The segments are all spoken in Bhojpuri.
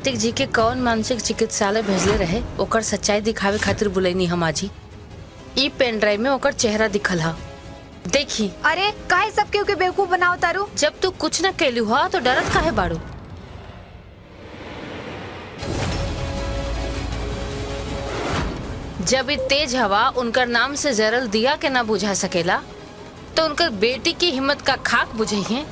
कार्तिक जी के कौन मानसिक चिकित्सालय भेजले रहे ओकर सच्चाई दिखावे खातिर बुलैनी हम आजी। ई पेन ड्राइव में ओकर चेहरा दिखल हा, देखी। अरे काहे सब केहू के बेवकूफ बनाओ तारू? जब तू कुछ न कैलू हा तो डरत काहे बाड़ू? जब इ तेज हवा उनकर नाम से जरल दिया के ना बुझा सकेला तो उनकर बेटी की हिम्मत का खाक बुझे हैं।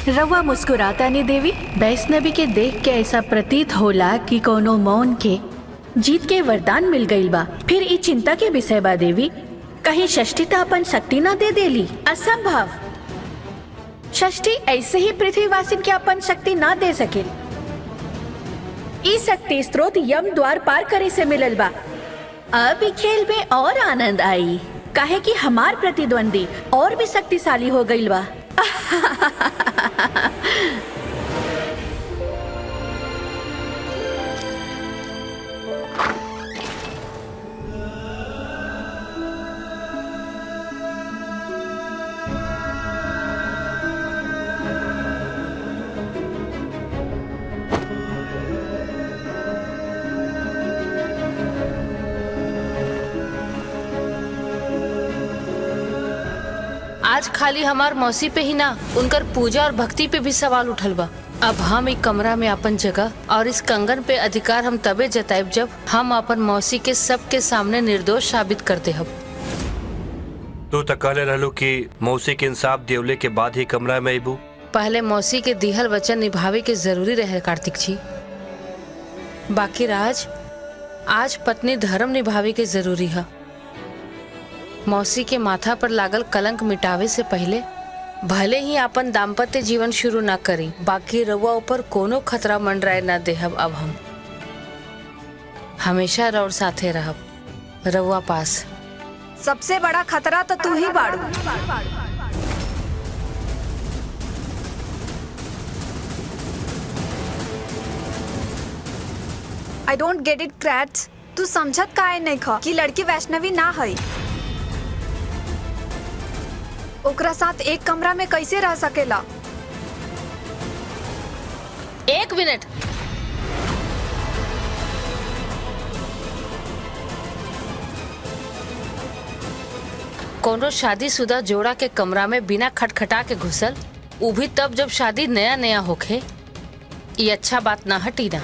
रवा मुस्कुराता नहीं देवी। वैष्णवी के देख के ऐसा प्रतीत होला कि कोनो मौन के जीत के वरदान मिल गई बा। फिर ई चिंता के विषय बा देवी, कहीं षष्ठी तो अपन शक्ति ना दे देली? असंभव। षष्ठी ऐसे ही पृथ्वीवासिन के अपन शक्ति ना दे सके। ई शक्ति स्रोत यम द्वार पार करे से मिलल बा। अब ई खेल में और आनंद आई, काहे कि हमार प्रतिद्वंदी और भी शक्तिशाली हो गई बा। आज खाली हमार मौसी पे ही ना, उनकर पूजा और भक्ति पे भी सवाल उठल बा। अब हम एक कमरा में अपन जगह और इस कंगन पे अधिकार हम तबे जताएब जब हम अपन मौसी के सबके सामने निर्दोष साबित करते हब। तू तो कहले रहलू कि मौसी के इंसाफ देवले के बाद ही कमरा में अबू। पहले मौसी के दिहल वचन निभावे के जरूरी रहे कार्तिक जी। बाकी आज पत्नी धर्म निभावे के जरूरी है। मौसी के माथा पर लागल कलंक मिटावे से पहले भले ही अपन दाम्पत्य जीवन शुरू ना करी, बाकी रउआ ऊपर कोनो खतरा मंडराए ना देहब। अब हम हमेशा रउर साथे रहब, रउआ पास। सबसे बड़ा खतरा तो तू ही बाड़ू। आई डोंट गेट इट क्रैट्स। तू समझत काहे नहीं खा कि लड़की वैष्णवी ना है? ओकरा साथ एक कमरा में कैसे रह सकेला? एक मिनट, कोनो शादीशुदा जोड़ा के कमरा में बिना खटखटा के घुसल, वो भी तब जब शादी नया नया होखे, ये अच्छा बात ना हटी ना।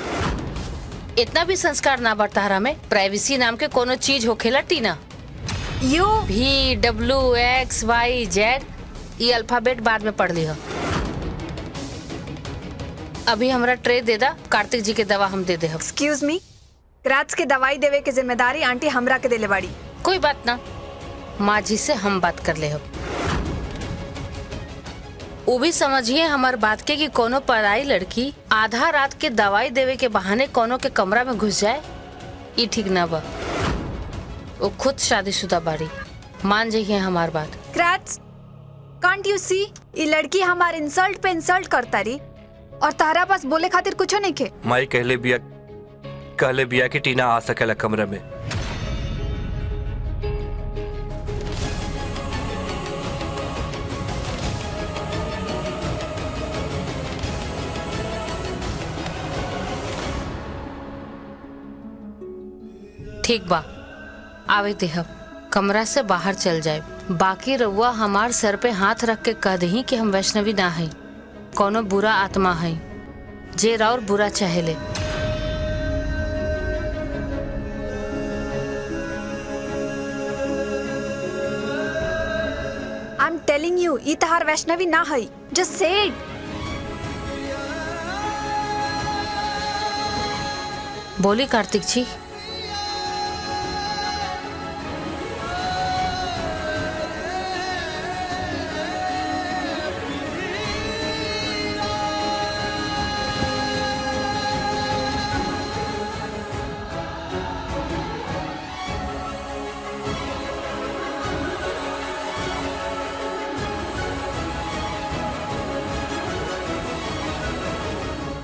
इतना भी संस्कार ना बरतारा में प्राइवेसी नाम के कोनो चीज होखेला टीना। यू VWXYZ ये अल्फाबेट बाद में पढ़ लिया। अभी हमरा ट्रे दे दा, कार्तिक जी के दवा हम दे दे। एक्सक्यूज मी, क्रैट्स के दवाई देवे के जिम्मेदारी आंटी हमरा के देले बाड़ी। कोई बात ना, माँ जी से हम बात कर ले। वो भी समझिए हमार बात के कि कोनो पराई लड़की आधा रात के दवाई देवे के बहाने कोनो के कमरा में घुस जाए, ये ठीक ना बा। वो खुद शादीशुदा बाड़ी, मान जाइए हमार बात। क्रैट्स, कांट यू सी, ये लड़की हमार इंसल्ट पे इंसल्ट करता रही और तारा पास बोले खातिर कुछ नहीं के। माई कहले बिया कि टीना आ सकेला कमरा में। ठीक बा, आवे देहब, कमरा से बाहर चल जाए। बाकी रउआ हमार सर पे हाथ रख के कह दही कि हम वैष्णवी ना है, कोनो बुरा आत्मा है जे राउर बुरा चाहेले। आई एम टेलिंग यू, ई तहार वैष्णवी ना है। Just say it. बोली कार्तिक जी।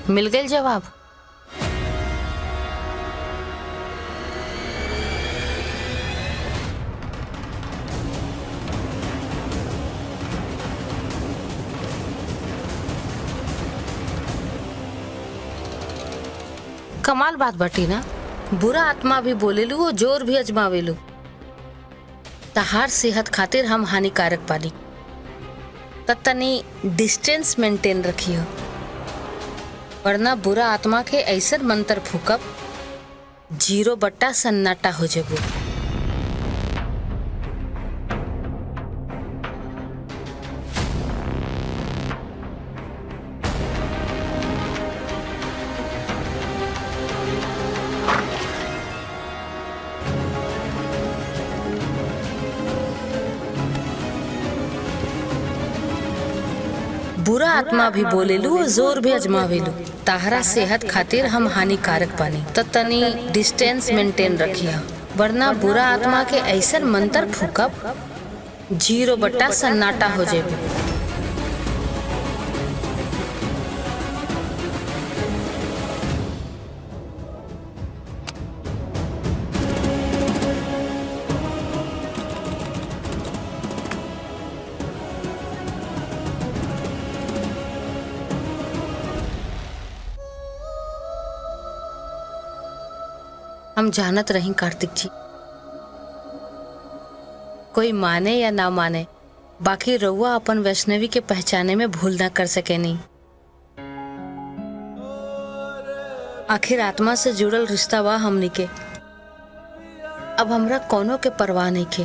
मिल गए जवाब। कमाल बात बटी ना, बुरा आत्मा भी बोलेलू और जोर भी अजमावेलू। तहार सेहत खातिर हम हानिकारक पानी, तनी डिस्टेंस मेंटेन रखियो, वरना बुरा आत्मा के ऐसा मंत्र फूकब 0 सन्नाटा हो जेबू। बुरा आत्मा भी बोलेलू और जोर भी अजमावेलू। ताहरा सेहत खातिर हम हानिकारक पानी, तनी डिस्टेंस मेंटेन रखिया, वरना बुरा आत्मा के ऐसा मंत्र फूकब 0 सन्नाटा हो जेबू। हम जानत रही कार्तिक जी, कोई माने या ना माने, बाकी रउआ अपन वैष्णवी के पहचाने में भूल ना कर सके नहीं। आखिर आत्मा से जुड़ल रिश्ता बा हमनी के। अब हमरा कोनो के परवाह नहीं के।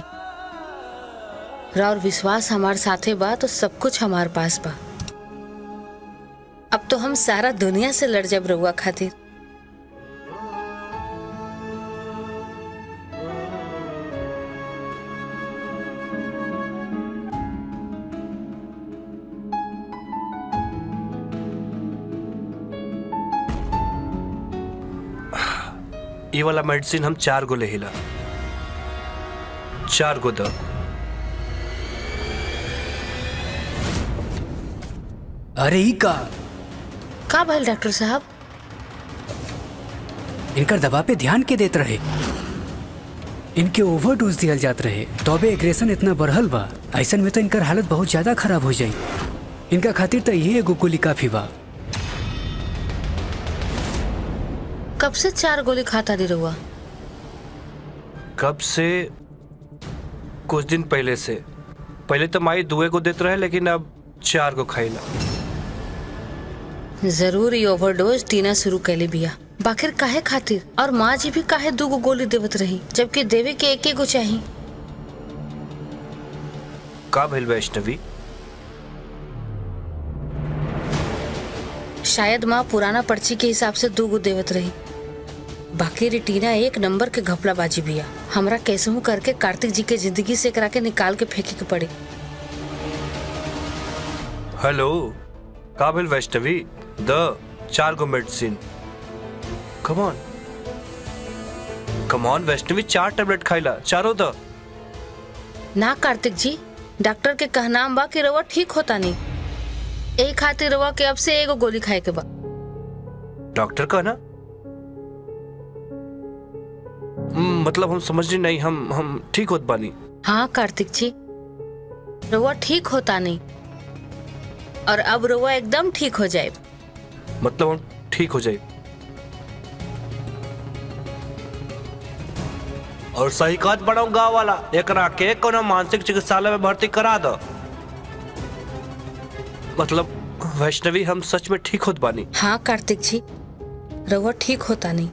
और विश्वास हमार साथे बा तो सब कुछ हमार पास बा। अब तो हम सारा दुनिया से लड़ जब रउआ खातिर। ये वाला मेडिसिन हम 4 गो लेहिला, 4 गो द। अरे ई का भइल डॉक्टर साहब? इनकर दवा पे ध्यान के देत रहे, इनके ओवरडोज दियल जात रहे, तबे एग्रेशन इतना बढ़ल बा। ऐसन में तो इनकर हालत बहुत ज्यादा खराब हो जाई। इनका खातिर तो ये एगो गोली काफी बा। कब से 4 गोली खाता रही रहुआ? कब से? कुछ दिन पहले से। पहले तो माई 2 गो देते रहे, लेकिन अब 4 गो खाइला। जरूर ये ओवरडोज टीना शुरू कैली बिया। बाकिर काहे खातिर? और माँ जी भी काहे 2 गो गोली देवत रही, जबकि देवे के 1 गो चाहिए? का भइल वैष्णवी? शायद माँ पुराना पर्ची के हिसाब से 2 गो देवत रही। बाकी रिटीना 1 नंबर के घपलाबाजी बिया। हमरा कैसे हूँ करके कार्तिक जी के जिंदगी से करा के निकाल के फेंके के पड़े। हेलो, का भइल वैष्णवी? द 4 गो medicine. Come on Vaishnavi, 4 tablet खाइला, 4 द। ना कार्तिक जी, डॉक्टर के कहनाम बा कि रवा ठीक होता नहीं। एक खातिर रवा के अब से 1 गोली खाए के बा। डॉक्टर का ना? मतलब हम समझनी नहीं। हम ठीक होत बानी। हाँ कार्तिक जी, रवा ठीक होता नहीं, और अब रवा एकदम ठीक हो जाए। मतलब हम ठीक हो जाए। और सही कहत बड़ाऊ गाँव वाला, एकरा के कोनो मानसिक चिकित्सालय में भर्ती करा दो। मतलब वैष्णवी, हम सच में ठीक होत बानी। हाँ कार्तिक जी, रवा ठीक होता नहीं,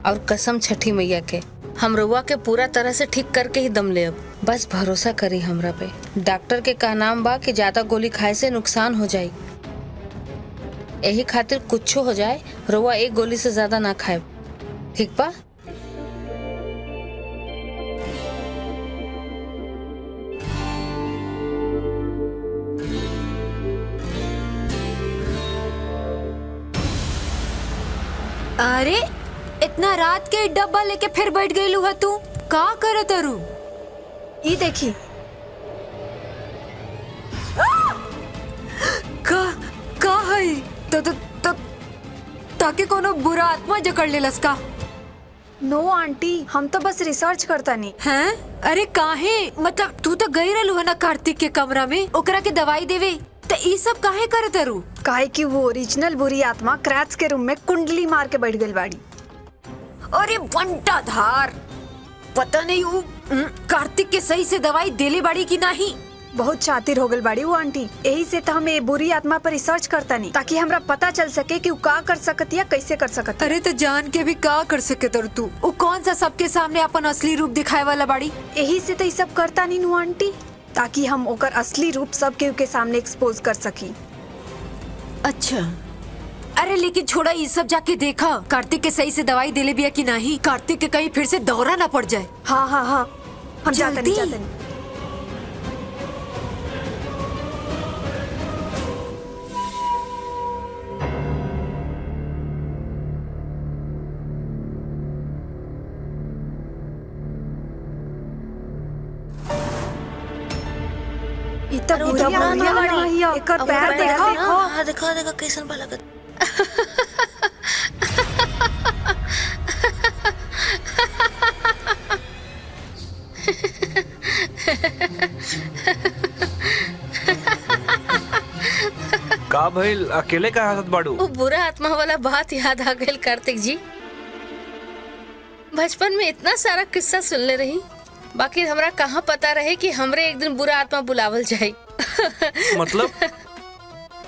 और कसम छठी मैया के, हम रउआ के पूरा तरह से ठीक करके ही दम ले। अब बस भरोसा करी हमरा पे। डॉक्टर के कहनाम बा कि ज्यादा गोली खाए से नुकसान हो जाए। यही खातिर कुछ हो जाए, रउआ 1 गोली से ज्यादा ना खाए, ठीक बा? अरे इतना रात के डब्बा लेके फिर बैठ गई लू है तू? का करत रू? ई देखी का है? तो ताकि कोनो बुरा आत्मा जकड़ लेलस का? नो आंटी, हम तो बस रिसर्च करता नहीं हैं। अरे काहे? मतलब तू तो गई रहलू है ना कार्तिक के कमरा में, ओकरा के दवाई देवे, तो ये सब काहे करे तरू? काहे कि वो ओरिजिनल बुरी आत्मा क्रैच के रूम में कुंडली मार के बैठ गई बाड़ी। अरे बंटा धार, पता नहीं वो कार्तिक के सही से दवाई देले बाड़ी की नहीं। बहुत शातिर हो गई बाड़ी वो आंटी, यही से तो हम ये बुरी आत्मा पर रिसर्च करता नहीं, ताकि हमरा पता चल सके कि वो का कर सकती है, कैसे कर सकती। अरे तो जान के भी का कर सके तर तू? वो कौन सा सबके सामने अपन असली रूप दिखाए वाला बाड़ी? यही से तो ये सब करता नहीं नु आंटी, ताकि हम ओकर असली रूप सबके के सामने एक्सपोज कर सकी। अच्छा, अरे लेकिन छोड़ा ये सब, जाके देखा कार्तिक के सही से दवाई देले बिया कि नहीं, कार्तिक के कहीं फिर से दौरा ना पड़ जाए। हाँ हाँ हाँ, हम जाते नहीं। एकर पैर देखो। हाँ देखो देखो कैसन भला कर। का भइल, अकेले का हाथ बाड़ू? वो बुरा आत्मा वाला बात याद आ गई कार्तिक जी। बचपन में इतना सारा किस्सा सुनले रही, बाकी हमरा कहाँ पता रहे कि हमरे एक दिन बुरा आत्मा बुलावल जाए।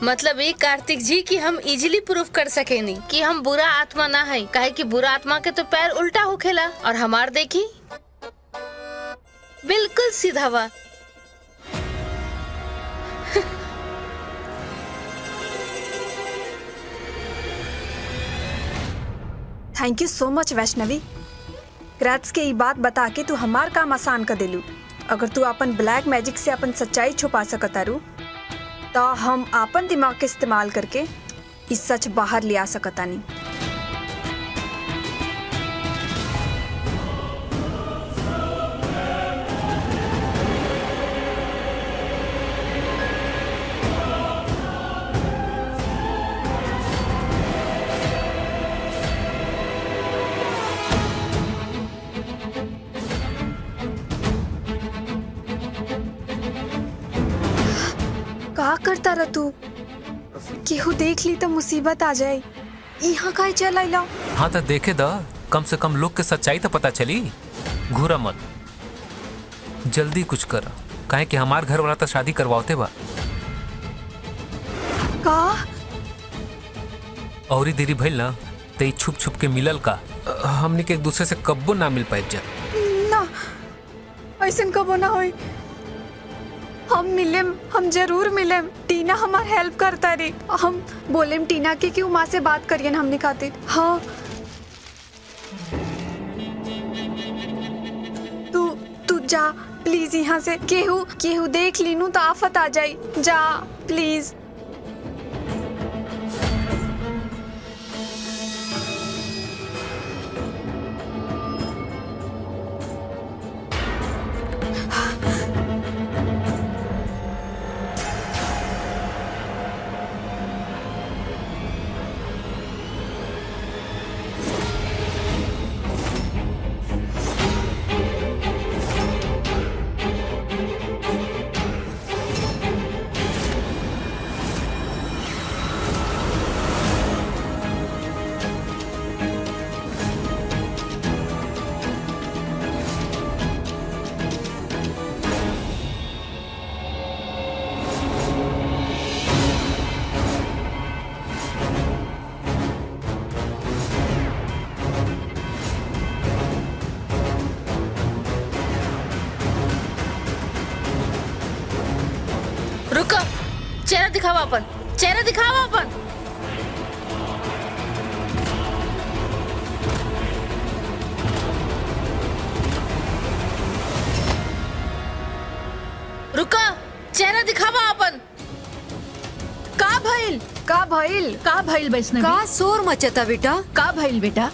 मतलब ये कार्तिक जी कि हम इजीली प्रूफ कर सके नहीं कि हम बुरा आत्मा ना है, काहे कि बुरा आत्मा के तो पैर उल्टा होखेला और हमार देखी बिल्कुल सीधा बा। Thank you so much Vaishnavi, क्रैच के ये बात बता के तू हमार काम आसान कर देलू। अगर तू अपन ब्लैक मैजिक से अपन सच्चाई छुपा सकतारू, तो हम अपन दिमाग के इस्तेमाल करके इस सच बाहर ले आ सकतानी। का करता रह तू? केहू देख ली तो मुसीबत आ जाए। यहाँ का चल आइला? हाँ तो देखे दा, कम से कम लोग के सच्चाई तो पता चली। घूरा मत, जल्दी कुछ कर, काहे कि हमार घर वाला तो शादी करवाते बा। का? और ही देरी भइल ना तो छुप छुप के मिलल का, हमने के एक दूसरे से कब्बो ना मिल पाए जा। ना, ऐसा कबो ना होई। हम मिलेम, हम जरूर मिलेम। टीना हमार हेल्प करता रही। हम बोलेम टीना के कि माँ से बात करिए हमने खातिर। हाँ, तू जा प्लीज यहाँ से। केहू देख लीनू तो आफत आ जाई। जा प्लीज। रुको, चेहरा दिखावा अपन, चेहरा दिखावा अपन। रुको, चेहरा दिखावा अपन। का भइल? का भइल? का भइल वैष्णवी? का शोर मचता बेटा? का भइल बेटा?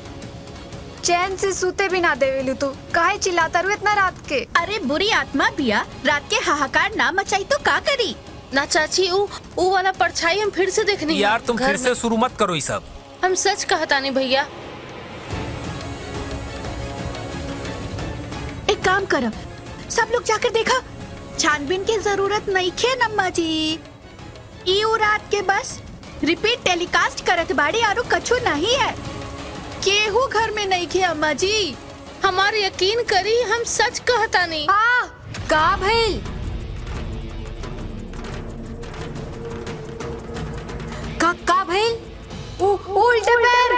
चैन से सूते भी ना देवेलू तू। काहे चिल्लाता रू इतना रात के? अरे बुरी आत्मा बिया, रात के हाहाकार ना मचाई तो का करी? ना चाची, ऊ वाला परछाई हम फिर से देखनी है। यार तुम घर फिर में। से शुरू मत करो ये सब। हम सच कहता नहीं भैया। एक काम करो, सब लोग जाकर देखा। छानबीन की जरूरत नहीं खे नम्मा जी। ई उ रात के बस रिपीट टेलीकास्ट करत बाड़ी आरो कछु नहीं है। केहू घर में नहीं खे अम्मा जी। हमार यकीन करी, हम सच कहता नहीं। का भइल? का भइल? उल्टे पैर।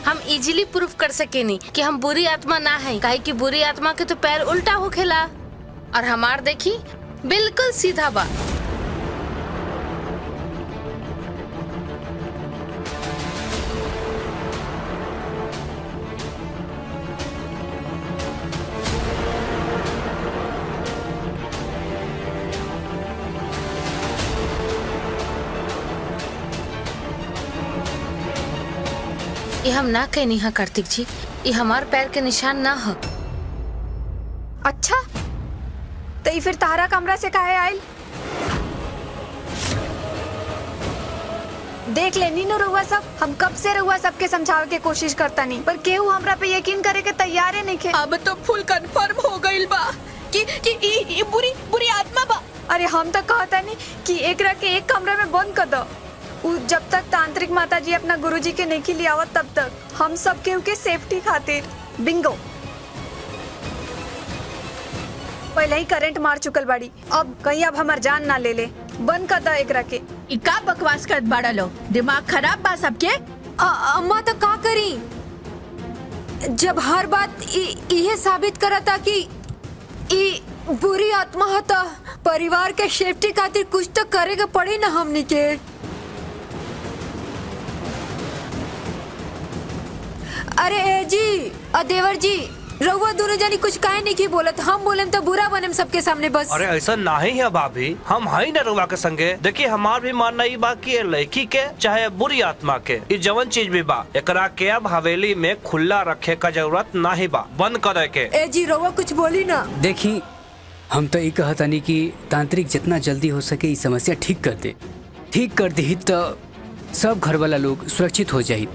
हम इजीली प्रूफ कर सके नहीं कि हम बुरी आत्मा ना है, काहे कि बुरी आत्मा के तो पैर उल्टा होखेला और हमार देखी बिल्कुल सीधा बा। ये हम ना कहनी है कार्तिक जी, ये हमार पैर के निशान ना है। अच्छा, तो ये फिर तारा कमरा से काहे आयल? देख ले नीनू रहुआ सब, हम कब से रहुआ सबके समझावे के कोशिश करता नहीं, पर केहू हमरा पे यकीन करे के तैयार है नहीं खे। अब तो फुल कंफर्म हो गइल बा कि ई बुरी आत्मा बा। अरे हम तो कहता नहीं कि एकरा के एक कमरे में बंद कर दो। जब तक तांत्रिक माता जी अपना गुरुजी के नहीं लियावत तब तक हम सब के सेफ्टी खातिर। बिंगो, पहले ही करंट मार चुकल बाड़ी, अब कहीं अब हमार जान ना ले ले। बंद कर दो एकरा के। ई का बकवास करत बाड़ा लो, दिमाग खराब बा सबके। अम्मा तो का करी जब हर बात ये साबित करता कि ई बुरी आत्मा हता। परिवार के सेफ्टी खातिर कुछ तो करेगा पड़ी ना हमनी के। अरे ए जी देवर जी, रहुआ दोनों जानी कुछ काहे नहीं की बोलत, हम बोलेम तो बुरा बनेम सबके सामने बस। अरे ऐसा नहीं है भाभी, हम हाई न रुआ के संगे। देखिए हमार भी मानना ही बा कि लड़की के चाहे बुरी आत्मा के ये जवन चीज भी बा, एकरा के अब हवेली में खुला रखे का जरूरत नहीं बा, बंद करे के। ए जी रहुआ कुछ बोली ना। देखी, हम तो ये कहतानी कि तांत्रिक जितना जल्दी हो सके ये समस्या ठीक कर दे। ठीक कर दी तो सब घर वाला लोग सुरक्षित हो जाये।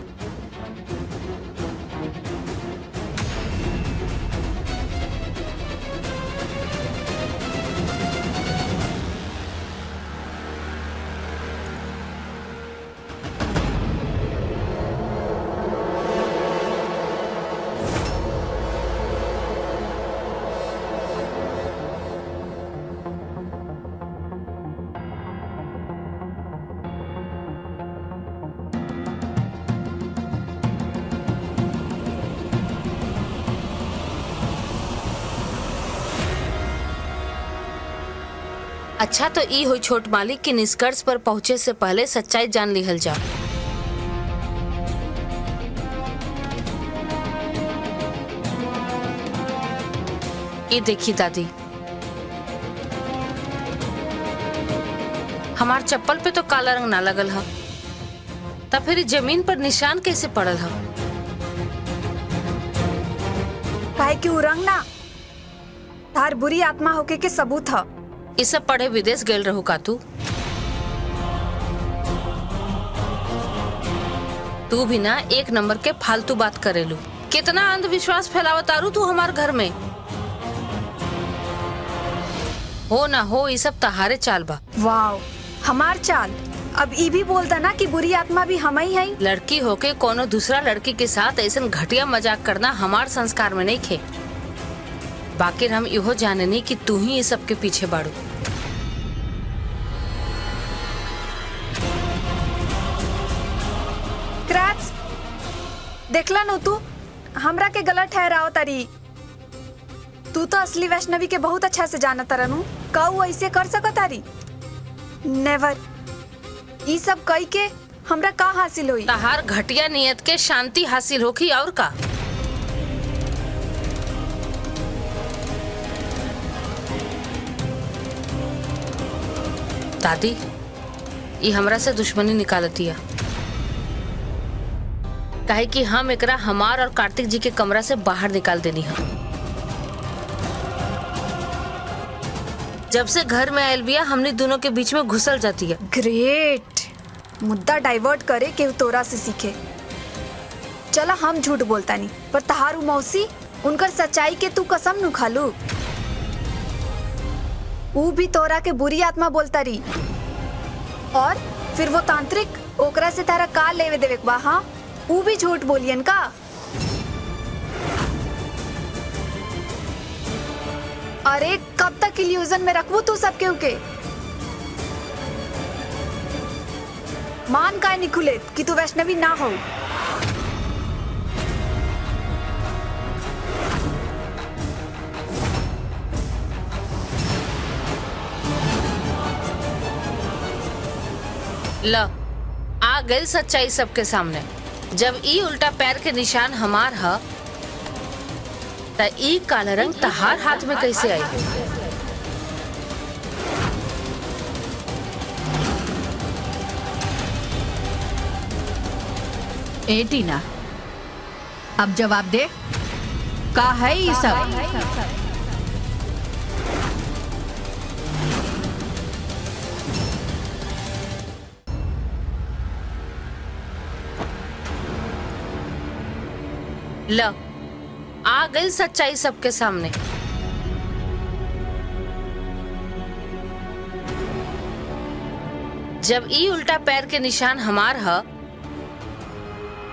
अच्छा, तो ई हुई छोट मालिक की निष्कर्ष पर पहुंचे से पहले सच्चाई जान लिहल जा। ये देखी दादी, हमार चप्पल पे तो काला रंग ना लगल है, तब फिर जमीन पर निशान कैसे पड़ल है? काहे कि उ रंग ना तार बुरी आत्मा होके के सबूत है। ये सब पढ़े विदेश गेल रहू का तू भी ना एक नंबर के फालतू बात करेलू। कितना अंधविश्वास फैलावतारू तू हमार घर में। हो ना हो ये सब तहारे चाल बा। वाव, हमार चाल। अब ई भी बोलता ना कि बुरी आत्मा भी हम ही है। लड़की होके कोनो दूसरा लड़की के साथ ऐसा घटिया मजाक करना हमार संस्कार में नहीं खे। बाकी हम इहो जाने नहीं कि तू ही ये सब के पीछे बाड़ू। क्रैप्स, देखला नो तू हमरा के गलत ठहराओ तारी। तू तो असली वैष्णवी के बहुत अच्छा से जाना तरनू। काऊ ऐसे कर सकत तारी? नेवर। ई सब कई के हमरा का हासिल हुई? तहार घटिया नियत के शांति हासिल होखी और का। दादी, ये हमरा से दुश्मनी निकालती है। काहे कि हम एकरा हमार और कार्तिक जी के कमरा से बाहर निकाल देनी है। जब से घर में आयल बिया हमने दोनों के बीच में घुसल जाती है। ग्रेट, मुद्दा डाइवर्ट करे के तोरा से सीखे। चला हम झूठ बोलता नहीं, पर तहारू मौसी उनकर सच्चाई के तू कसम नु खालू। ऊ भी तोरा के बुरी आत्मा बोलता रही, और फिर वो तांत्रिक ओकरा से तारा का लेवे देवे बा। हाँ, ऊ भी झूठ बोलियन का। अरे कब तक इल्यूजन में रखबू तू सबके उके? मान काय निकुले कि तू वैष्णवी ना हो। ल आ गई सच्चाई सबके सामने। जब ई उल्टा पैर के निशान हमार ह त ई काला रंग तहार हाथ में कैसे आई? ए टीना, अब जवाब दे, का है ये सब? ल आ गई सच्चाई सबके सामने। जब ई उल्टा पैर के निशान हमार ह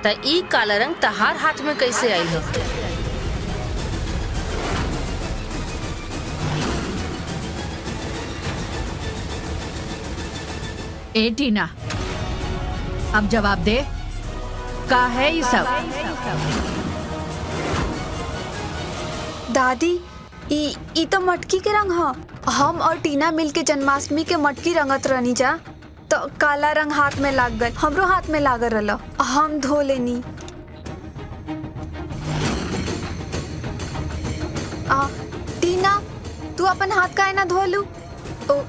त ई काला रंग तहार हाथ में कैसे आई है? ए टीना, अब जवाब दे, का है ये सब? दादी, ई तो मटकी के रंग ह। हम और टीना मिलके जन्माष्टमी के मटकी रंगत रहनी जा, तो काला रंग हाथ में लाग गल। हमरो हाथ में लागल रहल, हम धो लेनी। टीना, तू अपन हाथ काहे ना धो लू? ओ,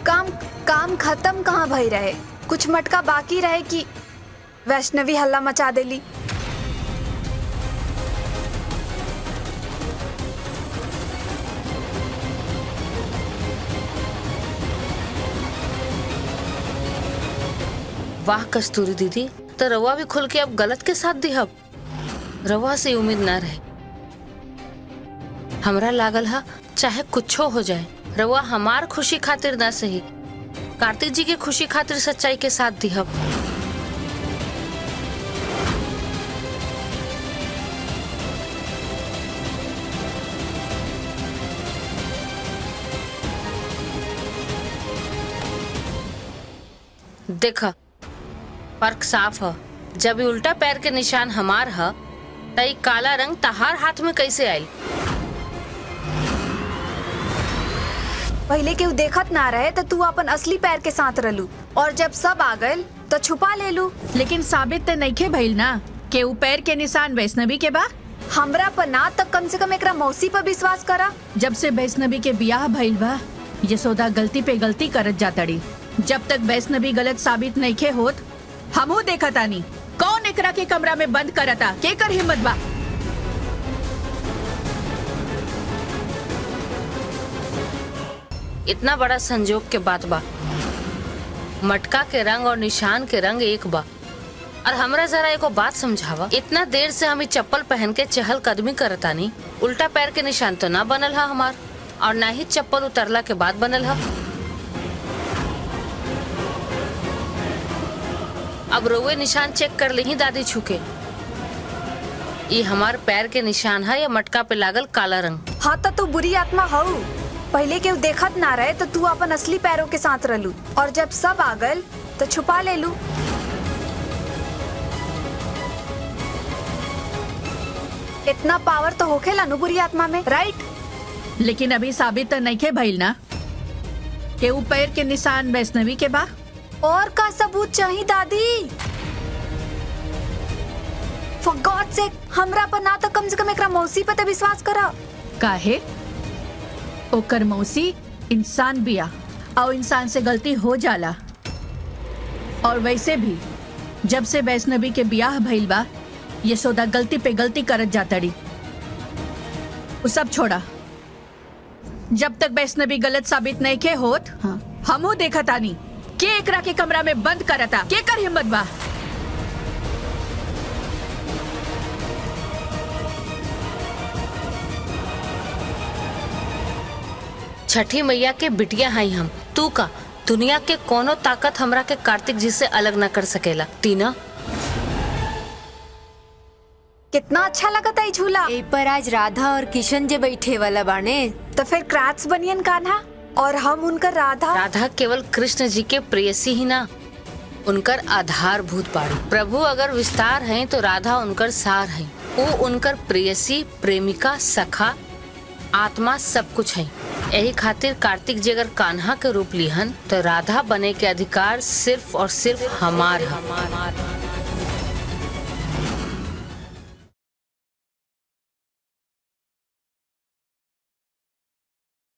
काम खत्म कहाँ भई रहे? कुछ मटका बाकी रहे कि वैष्णवी हल्ला मचा देली? वाह कस्तूरी दीदी, तो रवा भी खुल के अब गलत के साथ दिहब। रवा से उम्मीद ना रहे। हमरा लागल हा चाहे कुछो हो जाए, रवा हमार खुशी खातिर ना सही, कार्तिक जी के खुशी खातिर सच्चाई के साथ दिहब। देखा, फर्क साफ है। जब ये उल्टा पैर के निशान हमार है त ई काला रंग तहार हाथ में कैसे आई? पहले केहू देखत ना रहे तो तू अपन असली पैर के साथ रहलू, और जब सब आ गए तो छुपा ले लू। लेकिन साबित ते नइखे भइल ना कि ऊ पैर के निशान वैष्णवी के बा। हमरा पर ना, तक कम से कम एकरा मौसी पर विश्वास करा। जब से वैष्णवी के बियाह भइल बा, यशोदा गलती पे गलती करत जातड़ी। जब तक वैष्णवी गलत साबित नइखे होत, हमहू देखत आनी कौन एकरा के कमरा में बंद करता, केकर हिम्मत बा। इतना बड़ा संजोग के बात बा। मटका के रंग और निशान के रंग एक बा। और हमरा जरा एको बात समझावा, इतना देर से हम चप्पल पहन के चहल कदमी करतानी, उल्टा पैर के निशान तो ना बनल हा हमार, और ना ही चप्पल उतरला के बाद बनल हा। अब रोवे निशान चेक कर ली दादी छुके, ये हमार पैर के निशान है या मटका पे लागल काला रंग? हाँ तो तू बुरी आत्मा हो। पहले केहू देखत ना रहे तो तू अपन असली पैरों के साथ रहलू, और जब सब आ गए तो छुपा ले लू। इतना पावर तो होखेला नु बुरी आत्मा में, राइट? लेकिन अभी साबित तो नइखे भइल ना कि ऊ पैर के निशान वैष्णवी के बा। और का सबूत चाहिए दादी? फॉर गॉड सेक, हमरा पर ना तो कम से कम एकरा मौसी पे तो विश्वास करा। काहे? ओकर मौसी इंसान बिया, और इंसान से गलती हो जाला। और वैसे भी जब से वैष्णवी के बियाह भइल बा, यशोदा गलती पे गलती करत जातड़ी। वो सब छोड़ा, जब तक वैष्णवी गलत साबित नहीं के होत हमू देखा तानी के एकरा के कमरा में बंद करता, के कर हिम्मत बा। छठी मैया के बिटिया हई हम, तू का दुनिया के कोनो ताकत हमरा के कार्तिक जी से अलग न कर सकेला। टीना, कितना अच्छा लगा था ये झूला। ए पर आज राधा और किशन जे बैठे वाला बाने। तो फिर क्रैच बनियन कान्हा और हम उनका राधा। राधा केवल कृष्ण जी के प्रेयसी ही ना, उनकर आधारभूत बाड़ी। प्रभु अगर विस्तार हैं तो राधा उनकर सार हैं। वो उनकर प्रेयसी, प्रेमिका, सखा, आत्मा सब कुछ है। यही खातिर कार्तिक जी अगर कान्हा के रूप लिहन तो राधा बने के अधिकार सिर्फ और सिर्फ हमार है।